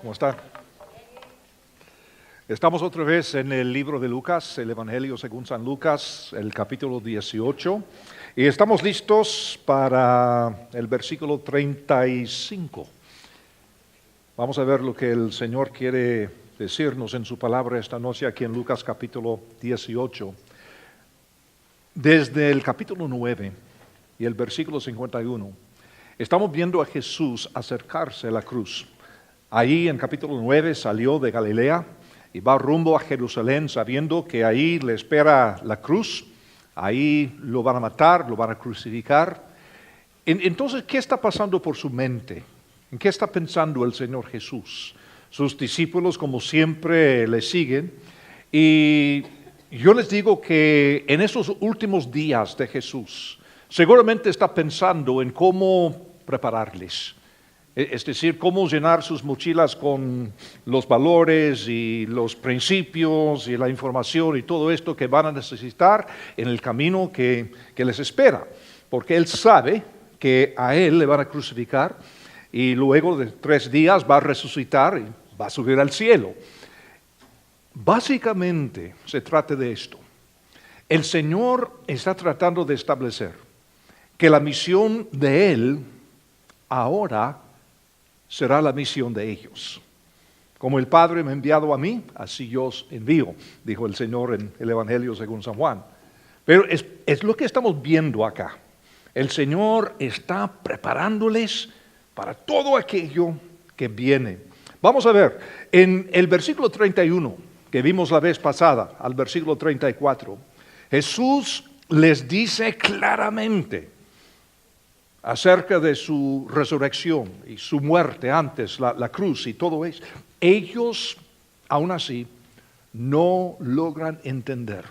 ¿Cómo está? Estamos otra vez en el libro de Lucas, el Evangelio según San Lucas, el capítulo 18, y estamos listos para el versículo 35. Vamos a ver lo que el Señor quiere decirnos en su palabra esta noche aquí en Lucas capítulo 18. Desde el capítulo 9 y el versículo 51, estamos viendo a Jesús acercarse a la cruz. Ahí en capítulo 9 salió de Galilea y va rumbo a Jerusalén sabiendo que ahí le espera la cruz, ahí lo van a matar, lo van a crucificar. Entonces, ¿qué está pasando por su mente? ¿En qué está pensando el Señor Jesús? Sus discípulos, como siempre, le siguen. Y yo les digo que en esos últimos días de Jesús, seguramente está pensando en cómo prepararles. Es decir, cómo llenar sus mochilas con los valores y los principios y la información y todo esto que van a necesitar en el camino que les espera. Porque Él sabe que a Él le van a crucificar y luego de 3 días va a resucitar y va a subir al cielo. Básicamente se trata de esto. El Señor está tratando de establecer que la misión de Él ahora será la misión de ellos. Como el Padre me ha enviado a mí, así yo os envío, dijo el Señor en el Evangelio según San Juan. Pero es lo que estamos viendo acá. El Señor está preparándoles para todo aquello que viene. Vamos a ver, en el versículo 31, que vimos la vez pasada, al versículo 34, Jesús les dice claramente acerca de su resurrección y su muerte antes, la cruz y todo eso. Ellos, aún así, no logran entender.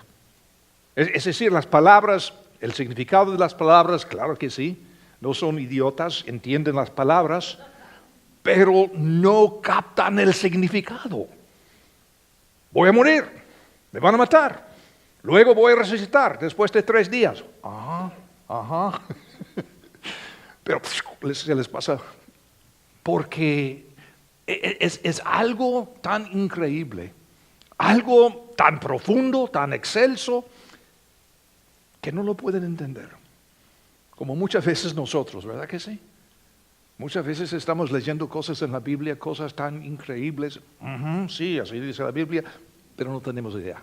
Es decir, las palabras, el significado de las palabras, claro que sí, no son idiotas, entienden las palabras, pero no captan el significado. Voy a morir, me van a matar, luego voy a resucitar después de 3 días. Ajá. Pero se les pasa, porque es algo tan increíble, algo tan profundo, tan excelso, que no lo pueden entender. Como muchas veces nosotros, ¿verdad que sí? Muchas veces estamos leyendo cosas en la Biblia, cosas tan increíbles. Sí, así dice la Biblia, pero no tenemos idea.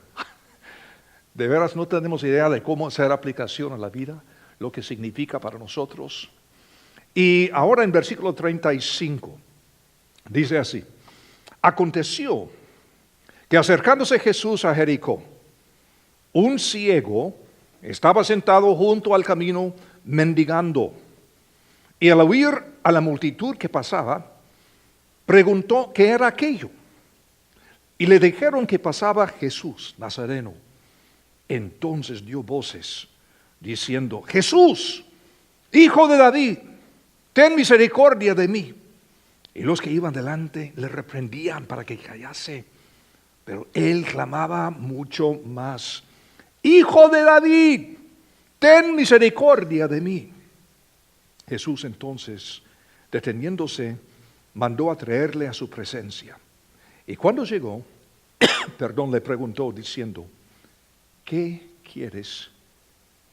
De veras no tenemos idea de cómo hacer aplicación a la vida, lo que significa para nosotros. Y ahora en versículo 35 dice así: aconteció que acercándose Jesús a Jericó, un ciego estaba sentado junto al camino mendigando. Y al oír a la multitud que pasaba, preguntó qué era aquello. Y le dijeron que pasaba Jesús Nazareno. Entonces dio voces diciendo: Jesús, Hijo de David, ten misericordia de mí. Y los que iban delante le reprendían para que callase. Pero él clamaba mucho más: Hijo de David, ten misericordia de mí. Jesús entonces, deteniéndose, mandó a traerle a su presencia. Y cuando llegó, le preguntó diciendo: ¿qué quieres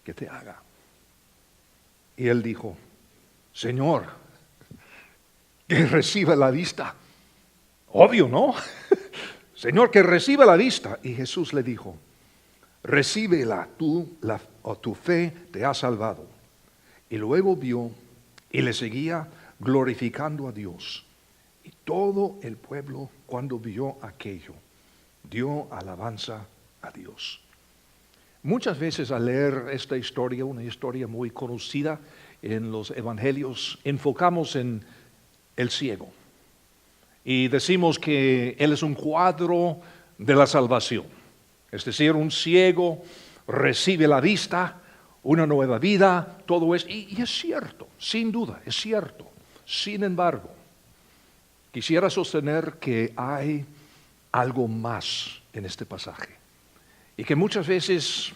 que te haga? Y él dijo: Señor, que reciba la vista. Obvio, ¿no? Señor, que reciba la vista. Y Jesús le dijo: recíbela tu fe te ha salvado. Y luego vio y le seguía glorificando a Dios. Y todo el pueblo, cuando vio aquello, dio alabanza a Dios. Muchas veces al leer esta historia, una historia muy conocida en los evangelios, enfocamos en el ciego y decimos que él es un cuadro de la salvación. Es decir, un ciego recibe la vista, una nueva vida, todo eso. Y es cierto, sin duda, es cierto. Sin embargo, quisiera sostener que hay algo más en este pasaje. Y que muchas veces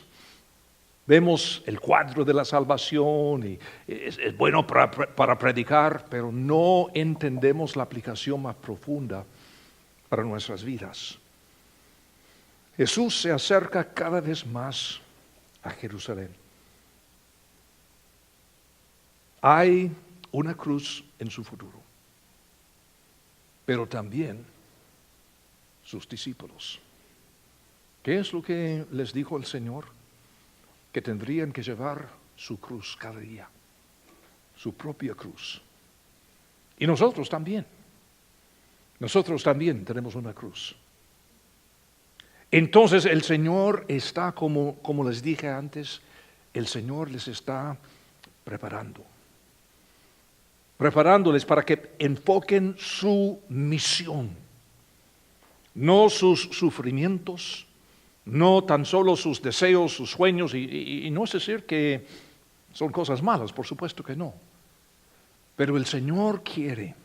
vemos el cuadro de la salvación y es bueno para predicar, pero no entendemos la aplicación más profunda para nuestras vidas. Jesús se acerca cada vez más a Jerusalén. Hay una cruz en su futuro, pero también sus discípulos. ¿Qué es lo que les dijo el Señor? Que tendrían que llevar su cruz cada día, su propia cruz. Y nosotros también. Nosotros también tenemos una cruz. Entonces el Señor está, como les dije antes, el Señor les está preparándoles para que enfoquen su misión, no sus sufrimientos, no tan solo sus deseos, sus sueños, y no es decir que son cosas malas, por supuesto que no. Pero el Señor quiere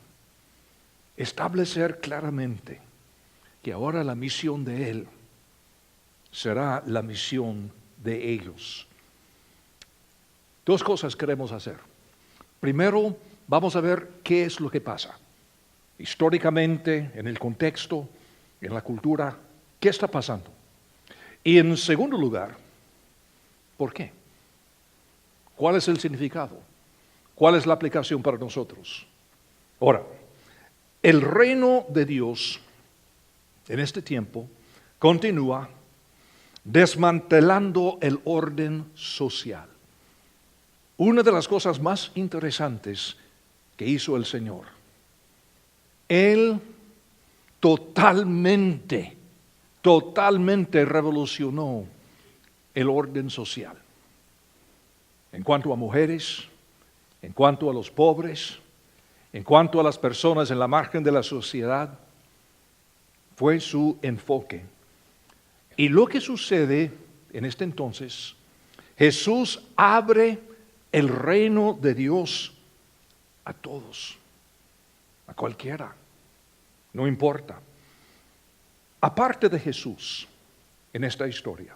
establecer claramente que ahora la misión de Él será la misión de ellos. Dos cosas queremos hacer. Primero, vamos a ver qué es lo que pasa. Históricamente, en el contexto, en la cultura, ¿qué está pasando? Y en segundo lugar, ¿por qué? ¿Cuál es el significado? ¿Cuál es la aplicación para nosotros? Ahora, el reino de Dios en este tiempo continúa desmantelando el orden social. Una de las cosas más interesantes que hizo el Señor, Él totalmente revolucionó el orden social. En cuanto a mujeres, en cuanto a los pobres, en cuanto a las personas en la margen de la sociedad, fue su enfoque. Y lo que sucede en este entonces, Jesús abre el reino de Dios a todos, a cualquiera, no importa. Aparte de Jesús en esta historia,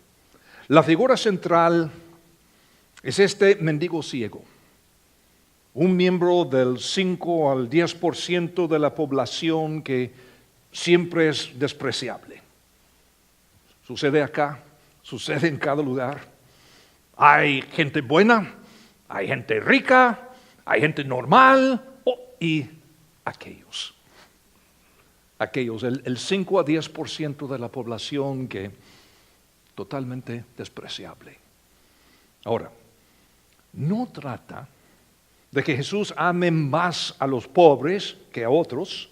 la figura central es este mendigo ciego, un miembro del 5 al 10% de la población que siempre es despreciable. Sucede acá, sucede en cada lugar. Hay gente buena, hay gente rica, hay gente normal y aquellos, el 5 a 10% de la población que totalmente despreciable. Ahora, no trata de que Jesús ame más a los pobres que a otros,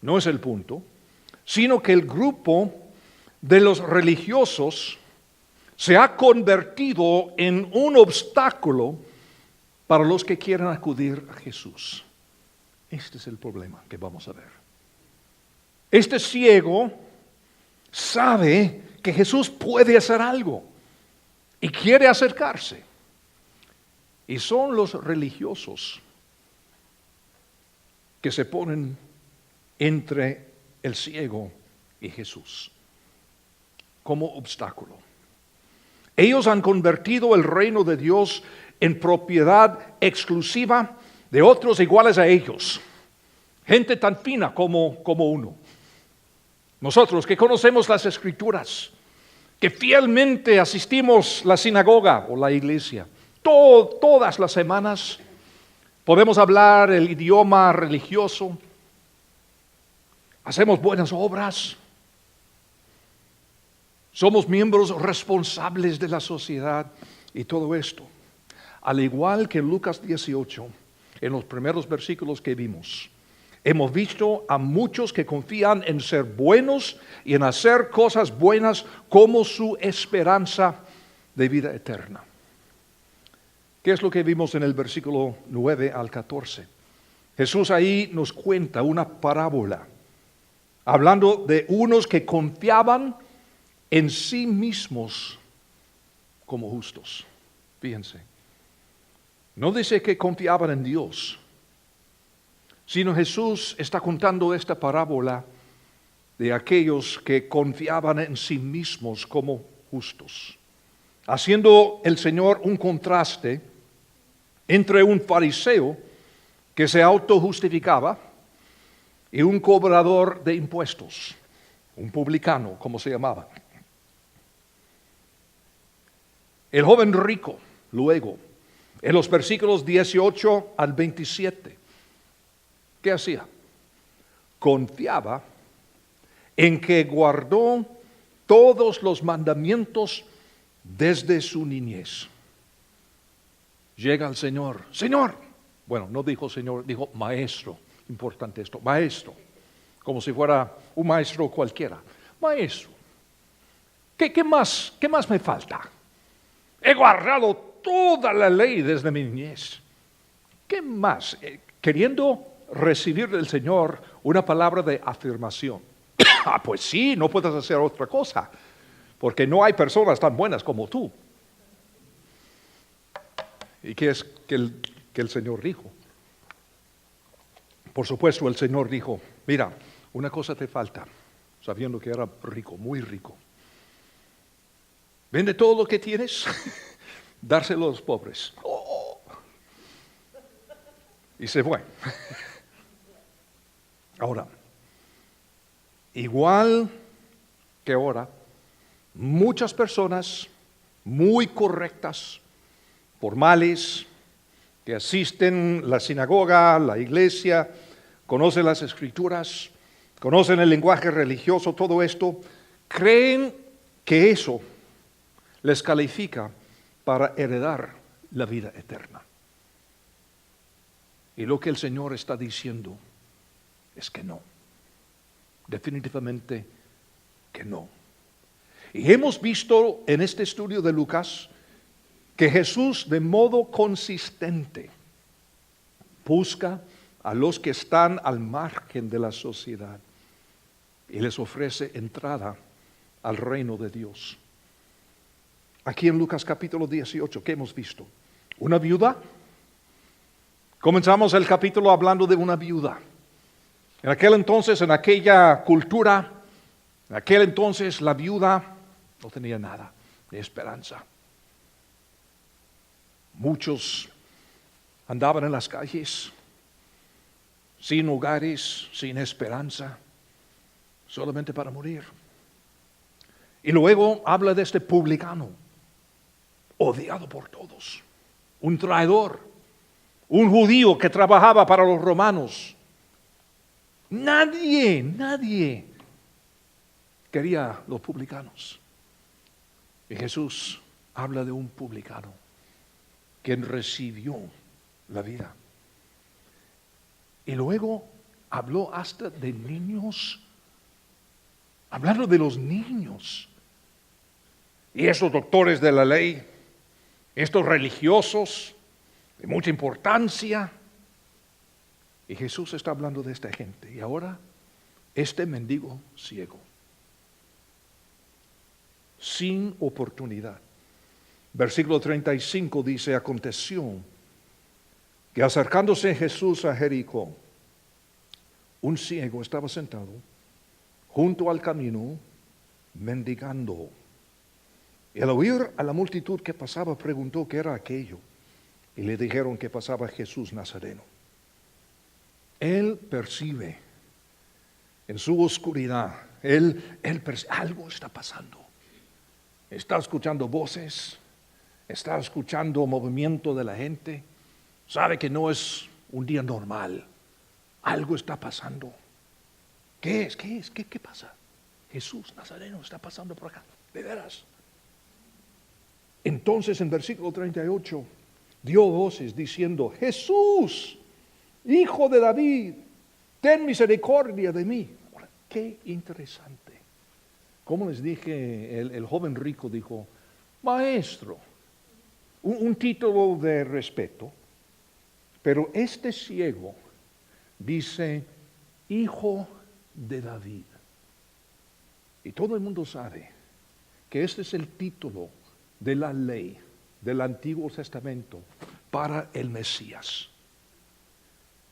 no es el punto, sino que el grupo de los religiosos se ha convertido en un obstáculo para los que quieren acudir a Jesús. Este es el problema que vamos a ver. Este ciego sabe que Jesús puede hacer algo y quiere acercarse. Y son los religiosos que se ponen entre el ciego y Jesús como obstáculo. Ellos han convertido el reino de Dios en propiedad exclusiva de otros iguales a ellos. Gente tan fina como uno. Nosotros que conocemos las Escrituras, que fielmente asistimos a la sinagoga o la iglesia, todas las semanas podemos hablar el idioma religioso, hacemos buenas obras, somos miembros responsables de la sociedad y todo esto. Al igual que en Lucas 18, en los primeros versículos que vimos, hemos visto a muchos que confían en ser buenos y en hacer cosas buenas como su esperanza de vida eterna. ¿Qué es lo que vimos en el versículo 9 al 14? Jesús ahí nos cuenta una parábola, hablando de unos que confiaban en sí mismos como justos. Fíjense, no dice que confiaban en Dios, sino Jesús está contando esta parábola de aquellos que confiaban en sí mismos como justos, haciendo el Señor un contraste entre un fariseo que se autojustificaba y un cobrador de impuestos, un publicano, como se llamaba. El joven rico, luego, en los versículos 18 al 27, ¿qué hacía? Confiaba en que guardó todos los mandamientos desde su niñez. Llega el Señor, Señor. Bueno, no dijo Señor, dijo maestro. Importante esto, maestro. Como si fuera un maestro cualquiera. Maestro, ¿qué más me falta? He guardado toda la ley desde mi niñez. ¿Qué más? Queriendo recibir del Señor una palabra de afirmación. Pues sí, no puedes hacer otra cosa, porque no hay personas tan buenas como tú. ¿Y qué es que el Señor dijo? Por supuesto, el Señor dijo, mira, una cosa te falta, sabiendo que era rico, muy rico. Vende todo lo que tienes, dárselo a los pobres. Oh. Y se fue. Ahora, igual que ahora, muchas personas muy correctas, formales, que asisten a la sinagoga, la iglesia, conocen las escrituras, conocen el lenguaje religioso, todo esto, creen que eso les califica para heredar la vida eterna. Y lo que el Señor está diciendo es que no, definitivamente que no. Y hemos visto en este estudio de Lucas que Jesús de modo consistente busca a los que están al margen de la sociedad y les ofrece entrada al reino de Dios. Aquí en Lucas capítulo 18, ¿qué hemos visto? Una viuda. Comenzamos el capítulo hablando de una viuda. En aquel entonces, en aquella cultura, en aquel entonces la viuda no tenía nada de esperanza. Muchos andaban en las calles, sin hogares, sin esperanza, solamente para morir. Y luego habla de este publicano, odiado por todos, un traidor, un judío que trabajaba para los romanos. Nadie quería los publicanos. Y Jesús habla de un publicano quien recibió la vida. Y luego habló hasta de niños, hablando de los niños. Y esos doctores de la ley, estos religiosos de mucha importancia. Y Jesús está hablando de esta gente. Y ahora, este mendigo ciego, sin oportunidad. Versículo 35 dice, aconteció que acercándose Jesús a Jericó, un ciego estaba sentado junto al camino, mendigando. Y al oír a la multitud que pasaba, preguntó qué era aquello. Y le dijeron que pasaba Jesús Nazareno. Él percibe en su oscuridad, él percibe, algo está pasando. Está escuchando voces, está escuchando movimiento de la gente, sabe que no es un día normal, algo está pasando. ¿Qué es? ¿Qué pasa? Jesús Nazareno está pasando por acá, de veras. Entonces en versículo 38 dio voces diciendo, Jesús, Hijo de David, ten misericordia de mí. Ahora, qué interesante. Como les dije, el joven rico dijo, maestro, un título de respeto, pero este ciego dice, Hijo de David. Y todo el mundo sabe que este es el título de la ley del Antiguo Testamento para el Mesías.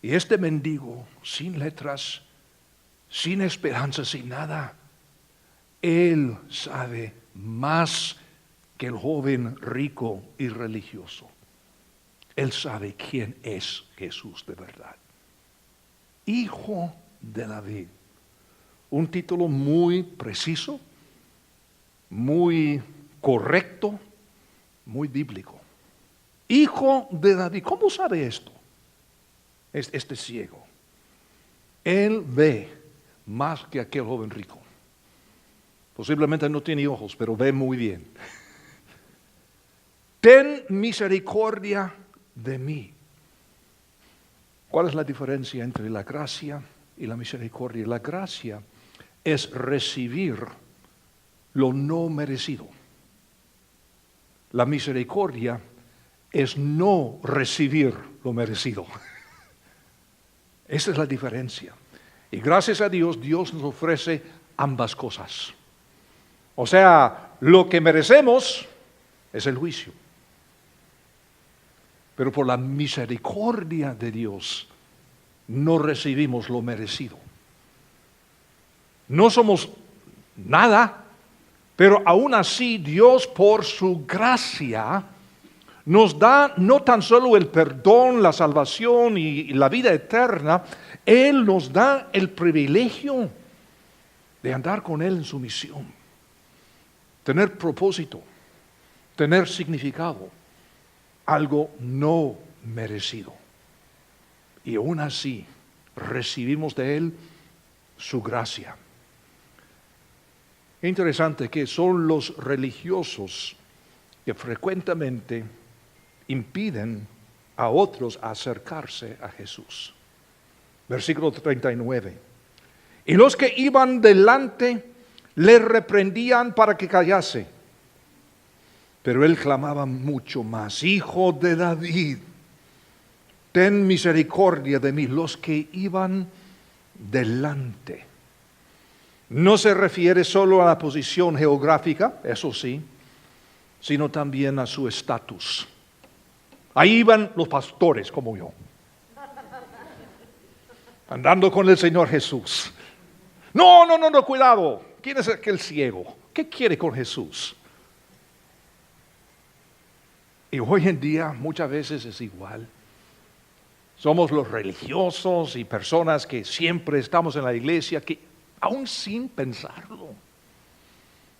Y este mendigo, sin letras, sin esperanza, sin nada, él sabe más que el joven rico y religioso. Él sabe quién es Jesús de verdad. Hijo de David, un título muy preciso, muy correcto, muy bíblico. Hijo de David. ¿Cómo sabe esto? Este ciego. Él ve más que aquel joven rico. Posiblemente no tiene ojos, pero ve muy bien. Ten misericordia de mí. ¿Cuál es la diferencia entre la gracia y la misericordia? La gracia es recibir lo no merecido. La misericordia es no recibir lo merecido. Esa es la diferencia. Y gracias a Dios, Dios nos ofrece ambas cosas. O sea, lo que merecemos es el juicio. Pero por la misericordia de Dios, no recibimos lo merecido. No somos nada, pero aún así Dios por su gracia nos da no tan solo el perdón, la salvación y la vida eterna, Él nos da el privilegio de andar con Él en su misión, tener propósito, tener significado, algo no merecido. Y aún así recibimos de Él su gracia. Es interesante que son los religiosos que frecuentemente impiden a otros acercarse a Jesús. Versículo 39. Y los que iban delante le reprendían para que callase. Pero él clamaba mucho más: Hijo de David, ten misericordia de mí. Los que iban delante. No se refiere solo a la posición geográfica, eso sí, sino también a su estatus. Ahí iban los pastores como yo, andando con el Señor Jesús. No, cuidado. ¿Quién es aquel ciego? ¿Qué quiere con Jesús? Y hoy en día muchas veces es igual. Somos los religiosos y personas que siempre estamos en la iglesia, que aún sin pensarlo,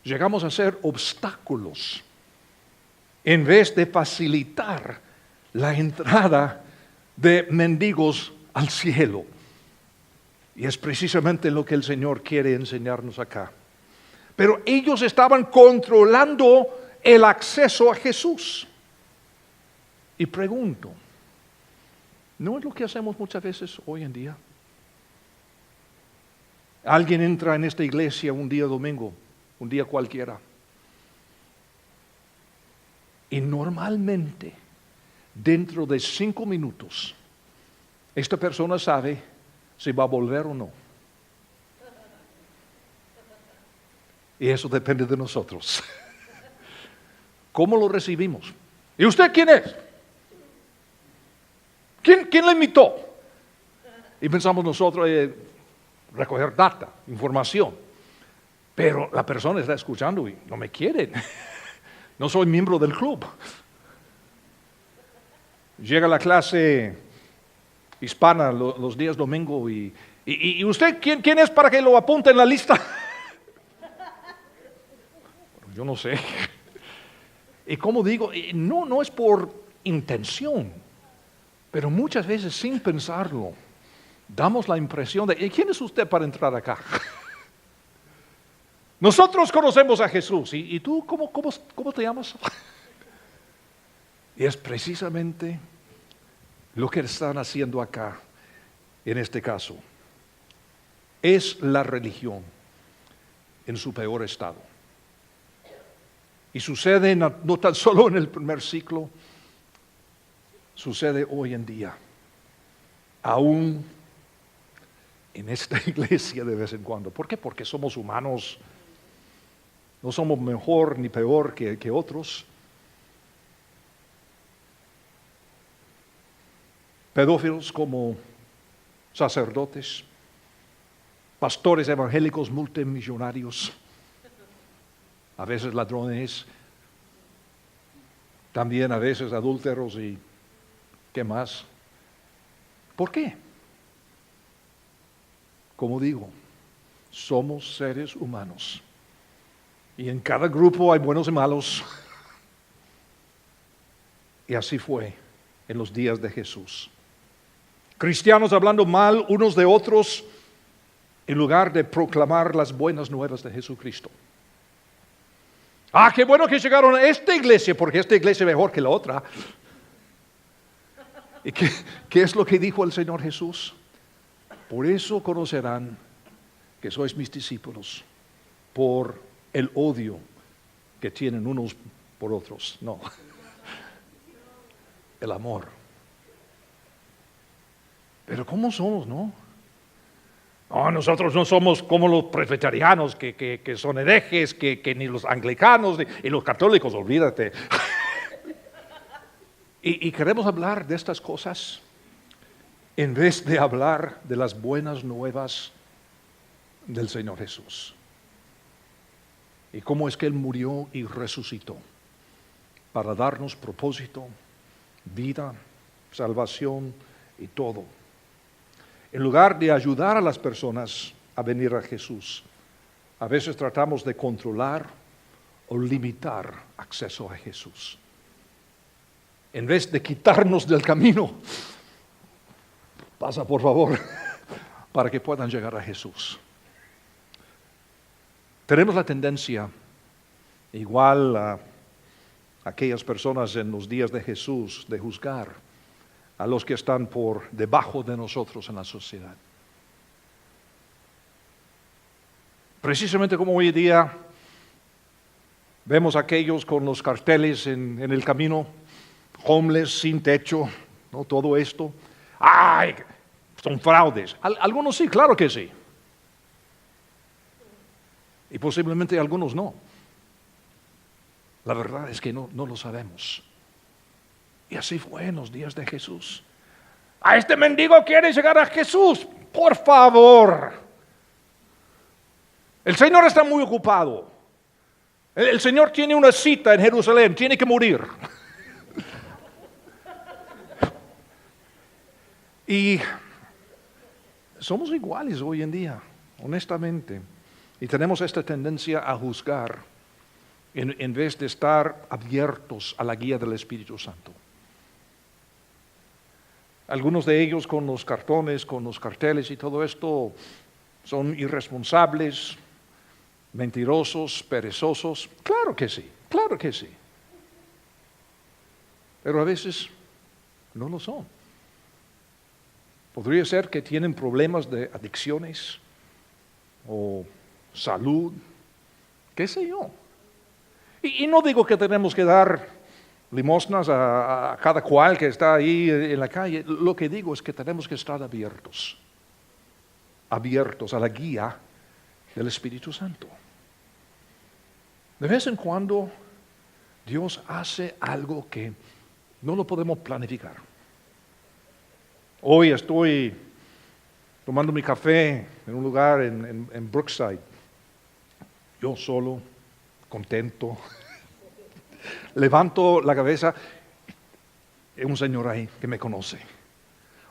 llegamos a ser obstáculos en vez de facilitar la entrada de mendigos al cielo. Y es precisamente lo que el Señor quiere enseñarnos acá. Pero ellos estaban controlando el acceso a Jesús. Y pregunto, ¿no es lo que hacemos muchas veces hoy en día? Alguien entra en esta iglesia un día domingo, un día cualquiera. Y normalmente, dentro de 5 minutos, esta persona sabe si va a volver o no. Y eso depende de nosotros. ¿Cómo lo recibimos? ¿Y usted quién es? ¿Quién le invitó? Y pensamos nosotros recoger data, información. Pero la persona está escuchando y no me quieren. No soy miembro del club. Llega la clase hispana los días domingo y usted ¿quién es para que lo apunte en la lista? Yo no sé. Y como digo, no es por intención, pero muchas veces sin pensarlo, damos la impresión de, ¿quién es usted para entrar acá? Nosotros conocemos a Jesús. ¿Y tú cómo te llamas? Y es precisamente lo que están haciendo acá, en este caso. Es la religión en su peor estado. Y sucede no tan solo en el primer siglo, sucede hoy en día. Aún en esta iglesia de vez en cuando. ¿Por qué? Porque somos humanos. No somos mejor ni peor que otros. Pedófilos como sacerdotes, pastores evangélicos multimillonarios, a veces ladrones, también a veces adúlteros y ¿qué más? ¿Por qué? Como digo, Somos seres humanos. Y en cada grupo hay buenos y malos. Y así fue en los días de Jesús. Cristianos hablando mal unos de otros en lugar de proclamar las buenas nuevas de Jesucristo. Qué bueno que llegaron a esta iglesia, porque esta iglesia es mejor que la otra. ¿Y qué es lo que dijo el Señor Jesús? Por eso conocerán que sois mis discípulos, por el odio que tienen unos por otros. No, el amor. Pero ¿cómo somos, no? No, nosotros no somos como los presbiterianos que son herejes, que ni los anglicanos, y los católicos, olvídate. Y queremos hablar de estas cosas en vez de hablar de las buenas nuevas del Señor Jesús. Y cómo es que Él murió y resucitó para darnos propósito, vida, salvación y todo. En lugar de ayudar a las personas a venir a Jesús, a veces tratamos de controlar o limitar acceso a Jesús. En vez de quitarnos del camino, pasa por favor, para que puedan llegar a Jesús. Tenemos la tendencia, igual a aquellas personas en los días de Jesús, de juzgar a los que están por debajo de nosotros en la sociedad. Precisamente como hoy día vemos a aquellos con los carteles en el camino, homeless, sin techo, ¿no? Todo esto. ¡Ay! Son fraudes. Algunos sí, claro que sí. Y posiblemente algunos no. La verdad es que no lo sabemos. Y así fue en los días de Jesús. Este mendigo quiere llegar a Jesús. Por favor. El Señor está muy ocupado. El Señor tiene una cita en Jerusalén. Tiene que morir. Y somos iguales hoy en día, honestamente. Y tenemos esta tendencia a juzgar en vez de estar abiertos a la guía del Espíritu Santo. Algunos de ellos con los cartones, con los carteles y todo esto son irresponsables, mentirosos, perezosos. Claro que sí, claro que sí. Pero a veces no lo son. Podría ser que tienen problemas de adicciones o salud, qué sé yo. Y no digo que tenemos que dar limosnas a cada cual que está ahí en la calle. Lo que digo es que tenemos que estar abiertos a la guía del Espíritu Santo. De vez en cuando Dios hace algo que no lo podemos planificar. Hoy estoy tomando mi café en un lugar en Brookside, yo solo, contento. Levanto la cabeza, hay un señor ahí que me conoce.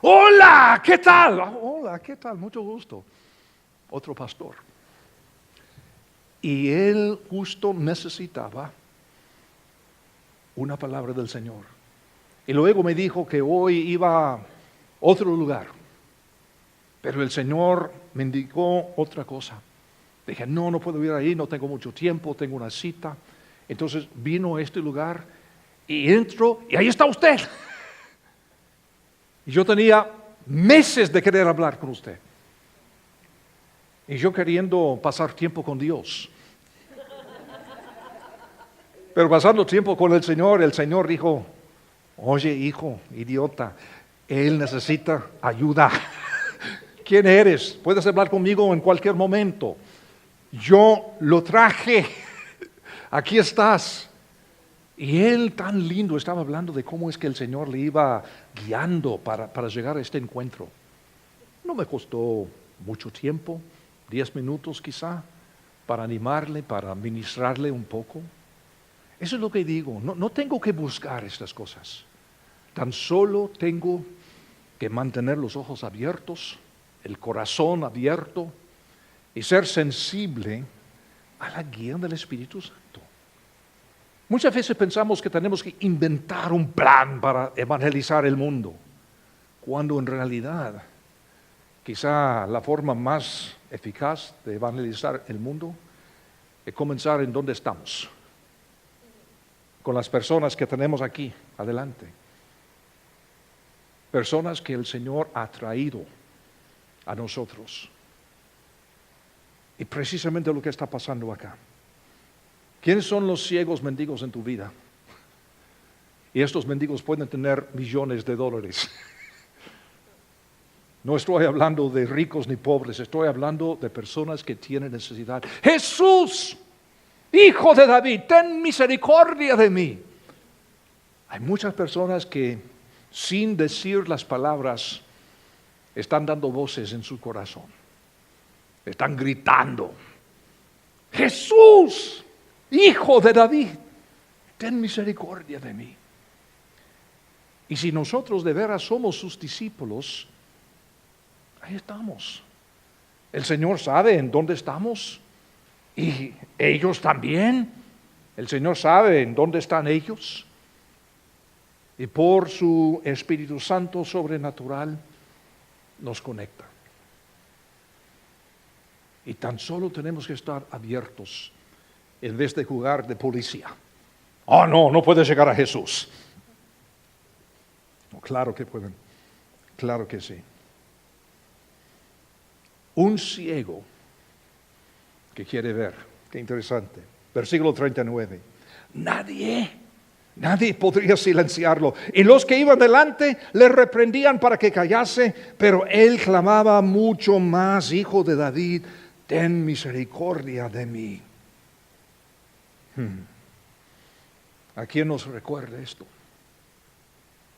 ¡Hola! ¿Qué tal? Hola, ¿qué tal? Mucho gusto. Otro pastor. Y él justo necesitaba una palabra del Señor. Y luego me dijo que hoy iba a otro lugar. Pero el Señor me indicó otra cosa. Dije, no puedo ir ahí, no tengo mucho tiempo, tengo una cita. Entonces vino a este lugar y entro y ahí está usted. Y yo tenía meses de querer hablar con usted. Y yo queriendo pasar tiempo con Dios. Pero pasando tiempo con el Señor dijo, oye hijo, idiota, Él necesita ayuda. ¿Quién eres? Puedes hablar conmigo en cualquier momento. Yo lo traje. Aquí estás. Y él tan lindo estaba hablando de cómo es que el Señor le iba guiando para llegar a este encuentro. No me costó mucho tiempo, 10 minutos quizá, para animarle, para ministrarle un poco. Eso es lo que digo, no tengo que buscar estas cosas. Tan solo tengo que mantener los ojos abiertos, el corazón abierto y ser sensible a la guía del Espíritu Santo. Muchas veces pensamos que tenemos que inventar un plan para evangelizar el mundo, cuando en realidad quizá la forma más eficaz de evangelizar el mundo es comenzar en donde estamos, con las personas que tenemos aquí adelante, personas que el Señor ha traído a nosotros. Y precisamente lo que está pasando acá. ¿Quiénes son los ciegos mendigos en tu vida? Y estos mendigos pueden tener millones de dólares. No estoy hablando de ricos ni pobres, estoy hablando de personas que tienen necesidad. Jesús, Hijo de David, ten misericordia de mí. Hay muchas personas que sin decir las palabras están dando voces en su corazón. Están gritando: Jesús, Hijo de David, ten misericordia de mí. Y si nosotros de veras somos sus discípulos, ahí estamos. El Señor sabe en dónde estamos y ellos también. El Señor sabe en dónde están ellos. Y por su Espíritu Santo sobrenatural nos conecta. Y tan solo tenemos que estar abiertos en vez de jugar de policía. Oh, no puedes llegar a Jesús. No, claro que pueden, claro que sí. Un ciego que quiere ver, qué interesante. Versículo 39. Nadie podría silenciarlo. Y los que iban delante le reprendían para que callase, pero él clamaba mucho más: Hijo de David, ten misericordia de mí. ¿A quién nos recuerda esto?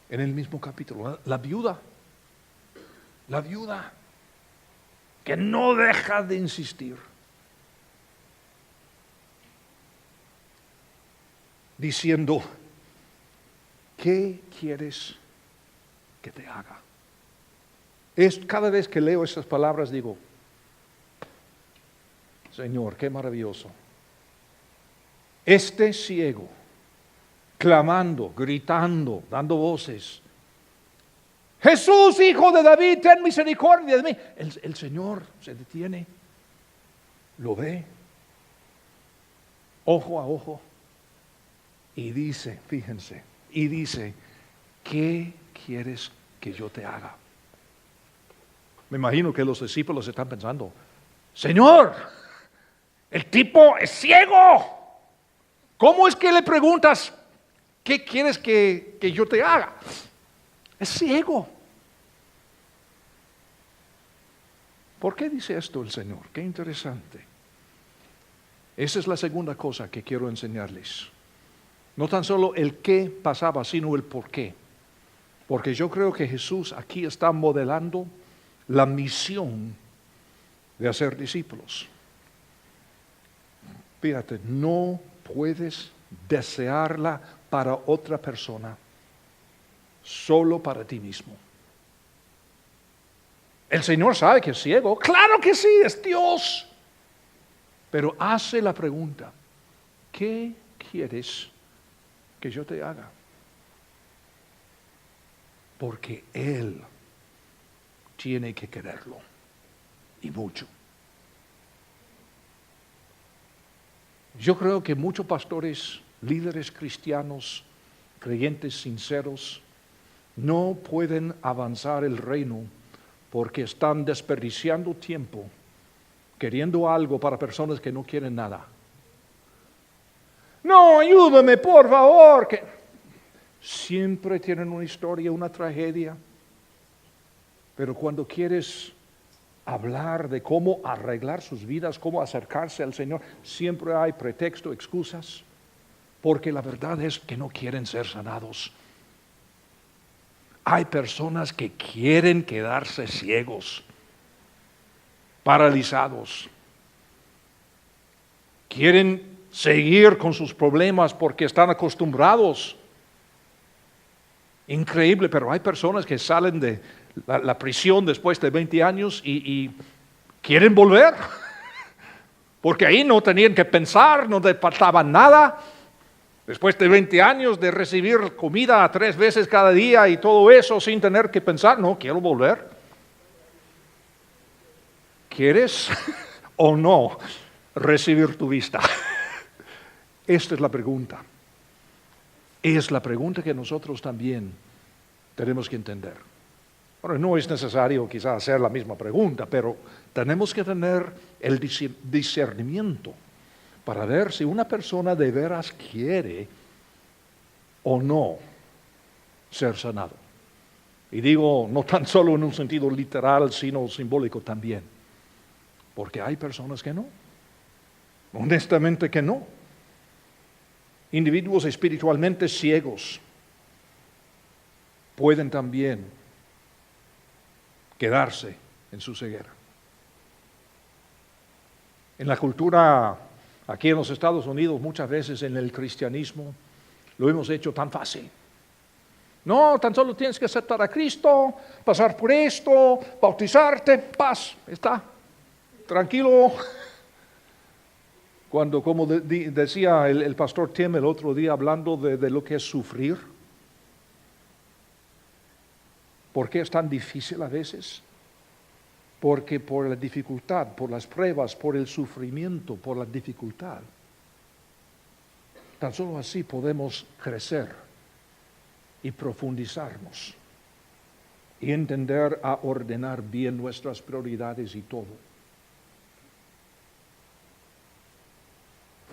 En el mismo capítulo, la viuda que no deja de insistir, diciendo: ¿qué quieres que te haga? Cada vez que leo esas palabras digo: Señor, qué maravilloso. Este ciego, clamando, gritando, dando voces: Jesús, Hijo de David, ten misericordia de mí. El Señor se detiene, lo ve, ojo a ojo, y dice, fíjense, ¿qué quieres que yo te haga? Me imagino que los discípulos están pensando: Señor, el tipo es ciego. ¿Cómo es que le preguntas qué quieres que yo te haga? Es ciego. ¿Por qué dice esto el Señor? Qué interesante. Esa es la segunda cosa que quiero enseñarles. No tan solo el qué pasaba, sino el por qué. Porque yo creo que Jesús aquí está modelando la misión de hacer discípulos. Fíjate, no puedes desearla para otra persona, solo para ti mismo. El Señor sabe que es ciego, claro que sí, es Dios. Pero hace la pregunta: ¿qué quieres que yo te haga? Porque Él tiene que quererlo, y mucho. Yo creo que muchos pastores, líderes cristianos, creyentes sinceros, no pueden avanzar el reino porque están desperdiciando tiempo queriendo algo para personas que no quieren nada. No, ayúdame, por favor. Que siempre tienen una historia, una tragedia. Pero cuando quieres hablar de cómo arreglar sus vidas, cómo acercarse al Señor, siempre hay pretexto, excusas, porque la verdad es que no quieren ser sanados. Hay personas que quieren quedarse ciegos, paralizados. Quieren seguir con sus problemas porque están acostumbrados. Increíble, pero hay personas que salen de la prisión después de 20 años y quieren volver. porque ahí no tenían que pensar, no les faltaba nada. Después de 20 años de recibir comida 3 veces cada día y todo eso sin tener que pensar, no, quiero volver. ¿Quieres o no recibir tu vista? Esta es la pregunta. Es la pregunta que nosotros también tenemos que entender. Bueno, no es necesario quizás hacer la misma pregunta, pero tenemos que tener el discernimiento para ver si una persona de veras quiere o no ser sanado. Y digo, no tan solo en un sentido literal, sino simbólico también. Porque hay personas que no. Honestamente que no. Individuos espiritualmente ciegos pueden también quedarse en su ceguera. En la cultura aquí en los Estados Unidos, muchas veces en el cristianismo, lo hemos hecho tan fácil. No, tan solo tienes que aceptar a Cristo, pasar por esto, bautizarte, paz, está, tranquilo. Cuando, como decía el pastor Tim el otro día, hablando de lo que es sufrir, ¿por qué es tan difícil a veces? Porque por la dificultad, por las pruebas, por el sufrimiento, por la dificultad, tan solo así podemos crecer y profundizarnos y entender a ordenar bien nuestras prioridades y todo.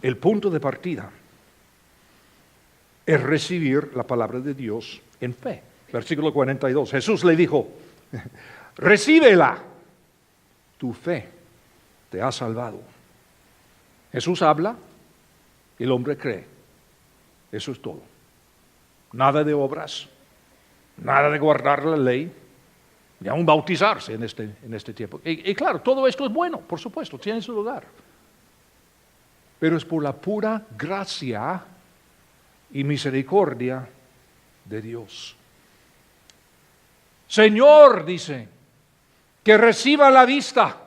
El punto de partida es recibir la palabra de Dios en fe. Versículo 42. Jesús le dijo, recíbela, tu fe te ha salvado. Jesús habla y el hombre cree. Eso es todo. Nada de obras, nada de guardar la ley, ni aún bautizarse en este tiempo. Y claro, todo esto es bueno, por supuesto, tiene su lugar. Pero es por la pura gracia y misericordia de Dios. Señor, dice, que reciba la vista.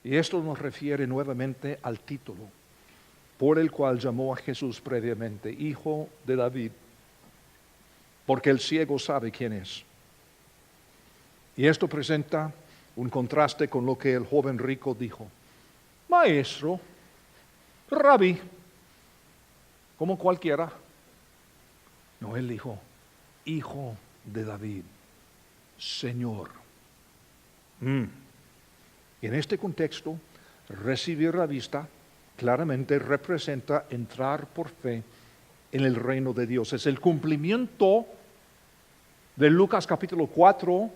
Y esto nos refiere nuevamente al título por el cual llamó a Jesús previamente, Hijo de David, porque el ciego sabe quién es. Y esto presenta un contraste con lo que el joven rico dijo. Maestro, Rabí, como cualquiera. No, él dijo, Hijo de David, Señor. Y en este contexto, recibir la vista claramente representa entrar por fe en el reino de Dios. Es el cumplimiento de Lucas capítulo 4,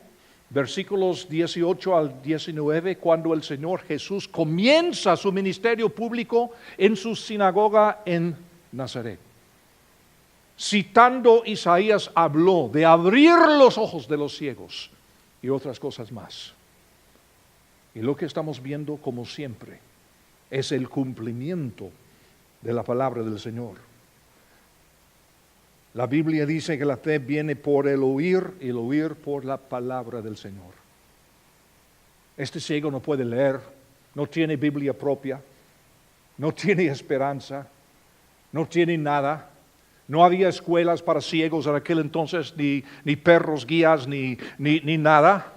versículos 18 al 19, cuando el Señor Jesús comienza su ministerio público en su sinagoga en Nazaret. Citando Isaías, habló de abrir los ojos de los ciegos y otras cosas más. Y lo que estamos viendo, como siempre, es el cumplimiento de la palabra del Señor. La Biblia dice que la fe viene por el oír y el oír por la palabra del Señor. Este ciego no puede leer, no tiene Biblia propia, no tiene esperanza, no tiene nada. No había escuelas para ciegos en aquel entonces, ni perros guías, ni nada.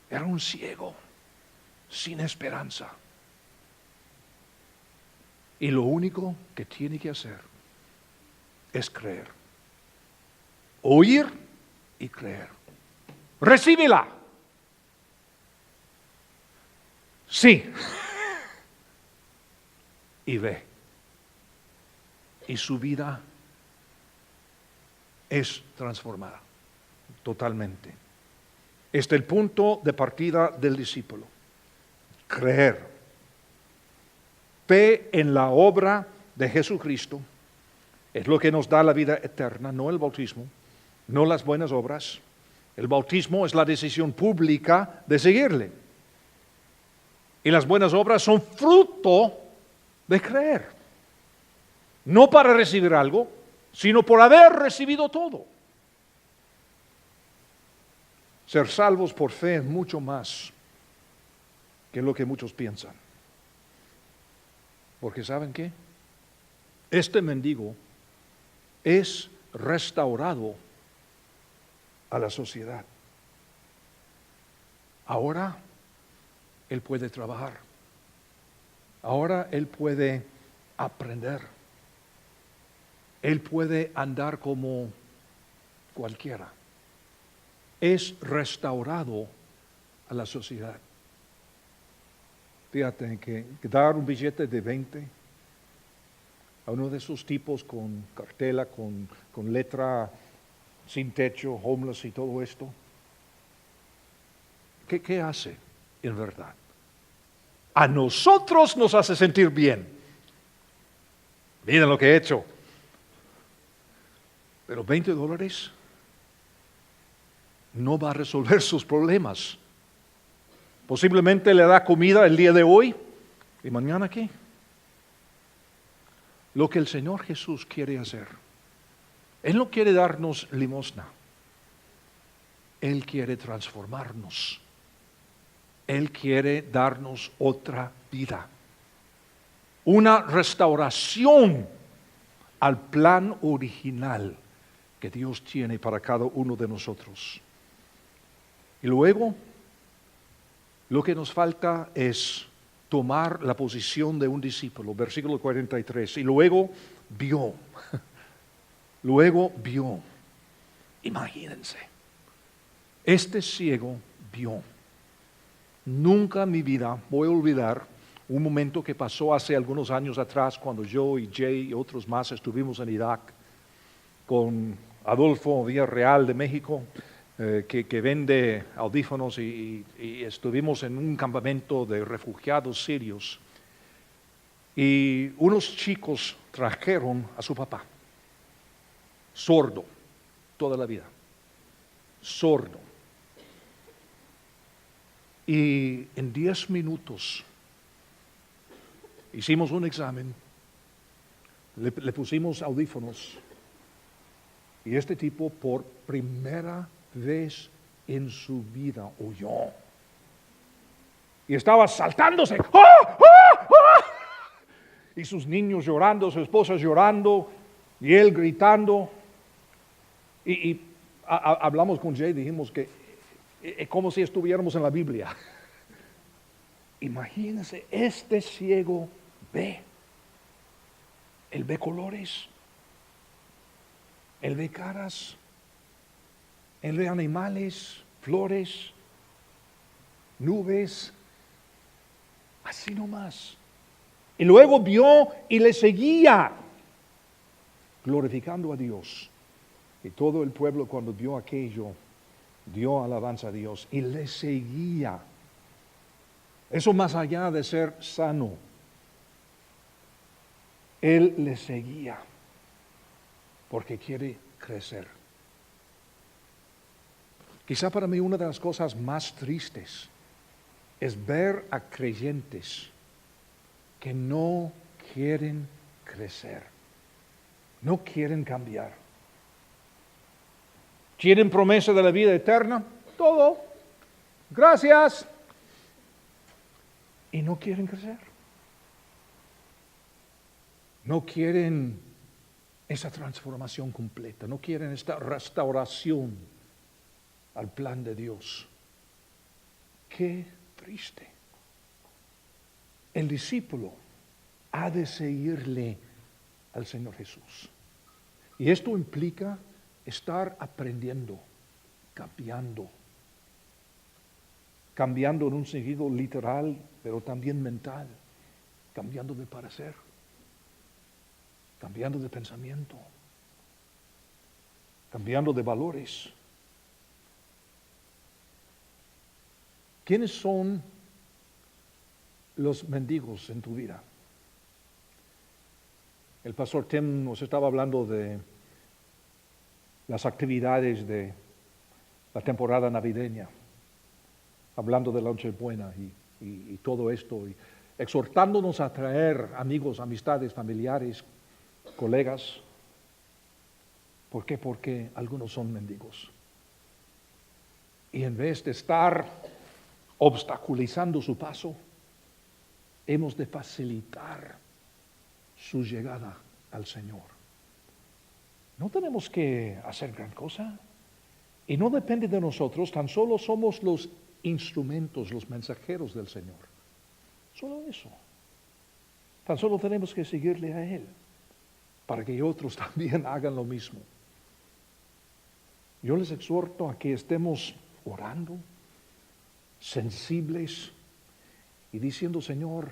Era un ciego sin esperanza. Y lo único que tiene que hacer es creer. Oír y creer. Recíbela. Sí. Y ve. Y su vida es transformada totalmente. Este es el punto de partida del discípulo. Creer. Fe en la obra de Jesucristo es lo que nos da la vida eterna, no el bautismo, no las buenas obras. El bautismo es la decisión pública de seguirle. Y las buenas obras son fruto de creer. No para recibir algo, sino por haber recibido todo. Ser salvos por fe es mucho más que es lo que muchos piensan. Porque ¿saben qué? Este mendigo es restaurado a la sociedad. Ahora él puede trabajar. Ahora él puede aprender. Él puede andar como cualquiera. Es restaurado a la sociedad. Fíjate que dar un billete de 20 a uno de esos tipos con cartela, con letra sin techo, homeless y todo esto, ¿qué hace en verdad? A nosotros nos hace sentir bien. Miren lo que he hecho. Pero $20 no va a resolver sus problemas. Posiblemente le da comida el día de hoy y mañana ¿qué? Lo que el Señor Jesús quiere hacer. Él no quiere darnos limosna. Él quiere transformarnos. Él quiere darnos otra vida. Una restauración al plan original que Dios tiene para cada uno de nosotros. Y luego, lo que nos falta es tomar la posición de un discípulo, versículo 43, y luego vio, imagínense, este ciego vio. Nunca en mi vida voy a olvidar un momento que pasó hace algunos años atrás cuando yo y Jay y otros más estuvimos en Irak con Adolfo Villarreal de México, que vende audífonos y estuvimos en un campamento de refugiados sirios y unos chicos trajeron a su papá, sordo, toda la vida, sordo. Y en 10 minutos hicimos un examen, le pusimos audífonos y este tipo por primera vez en su vida oyó. Y estaba saltándose. ¡Ah! ¡Ah! ¡Ah! Y sus niños llorando, su esposa llorando, y él gritando. Y hablamos con Jay, dijimos que es como si estuviéramos en la Biblia. Imagínense, este ciego ve. Él ve colores. Él ve caras. Él ve animales, flores, nubes, así nomás. Y luego vio y le seguía, glorificando a Dios. Y todo el pueblo cuando vio aquello, dio alabanza a Dios y le seguía. Eso más allá de ser sano. Él le seguía porque quiere crecer. Quizá para mí una de las cosas más tristes es ver a creyentes que no quieren crecer, no quieren cambiar. ¿Quieren promesa de la vida eterna? Todo. Gracias. Y no quieren crecer. No quieren esa transformación completa, no quieren esta restauración al plan de Dios. Qué triste. El discípulo ha de seguirle al Señor Jesús. Y esto implica estar aprendiendo, cambiando en un sentido literal, pero también mental, cambiando de parecer, cambiando de pensamiento, cambiando de valores. ¿Quiénes son los mendigos en tu vida? El pastor Tim nos estaba hablando de las actividades de la temporada navideña, hablando de la Nochebuena y todo esto, y exhortándonos a traer amigos, amistades, familiares, colegas. ¿Por qué? Porque algunos son mendigos. Y en vez de estar obstaculizando su paso, hemos de facilitar su llegada al Señor. No tenemos que hacer gran cosa. Y no depende de nosotros, tan solo somos los instrumentos, los mensajeros del Señor. Solo eso. Tan solo tenemos que seguirle a Él, para que otros también hagan lo mismo. Yo les exhorto a que estemos orando, sensibles, y diciendo, Señor,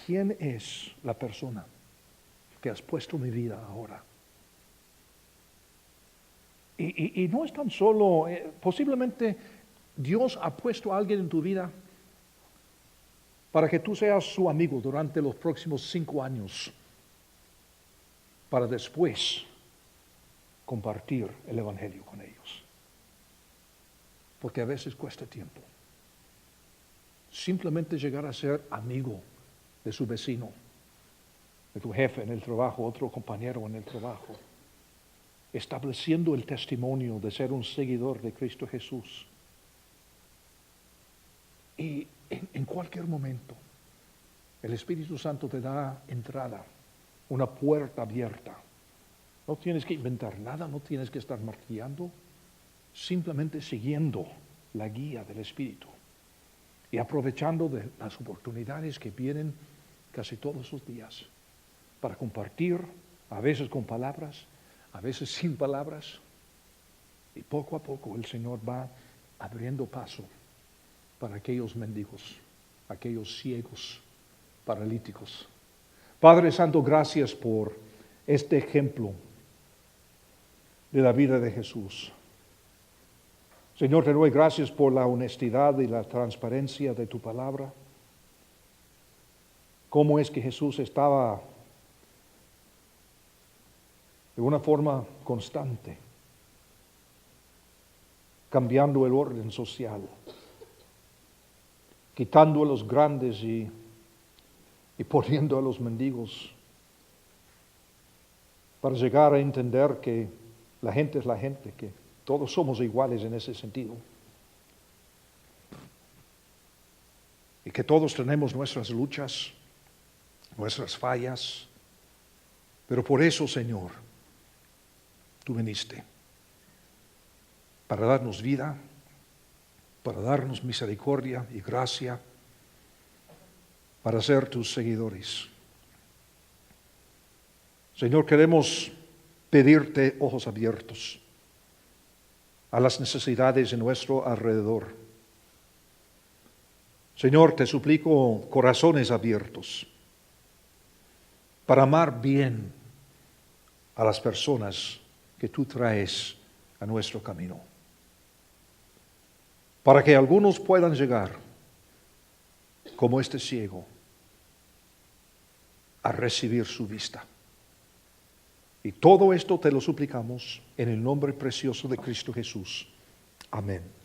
¿quién es la persona que has puesto en mi vida ahora? Y no es tan solo, posiblemente Dios ha puesto a alguien en tu vida para que tú seas su amigo durante los próximos 5 años, para después compartir el Evangelio con ellos. Porque a veces cuesta tiempo. Simplemente llegar a ser amigo de su vecino, de tu jefe en el trabajo, otro compañero en el trabajo, estableciendo el testimonio de ser un seguidor de Cristo Jesús. Y en cualquier momento, el Espíritu Santo te da entrada, una puerta abierta. No tienes que inventar nada, no tienes que estar martillando, simplemente siguiendo la guía del Espíritu y aprovechando de las oportunidades que vienen casi todos los días para compartir, a veces con palabras, a veces sin palabras, y poco a poco el Señor va abriendo paso para aquellos mendigos, aquellos ciegos, paralíticos. Padre Santo, gracias por este ejemplo de la vida de Jesús. Señor, te doy gracias por la honestidad y la transparencia de tu palabra. Cómo es que Jesús estaba de una forma constante cambiando el orden social, quitando a los grandes y poniendo a los mendigos, para llegar a entender que la gente es la gente, que todos somos iguales en ese sentido, y que todos tenemos nuestras luchas, nuestras fallas, pero por eso, Señor, tú viniste para darnos vida, para darnos misericordia y gracia, para ser tus seguidores. Señor, queremos pedirte ojos abiertos a las necesidades en nuestro alrededor. Señor, te suplico corazones abiertos para amar bien a las personas que tú traes a nuestro camino, para que algunos puedan llegar, como este ciego, a recibir su vista. Y todo esto te lo suplicamos en el nombre precioso de Cristo Jesús. Amén.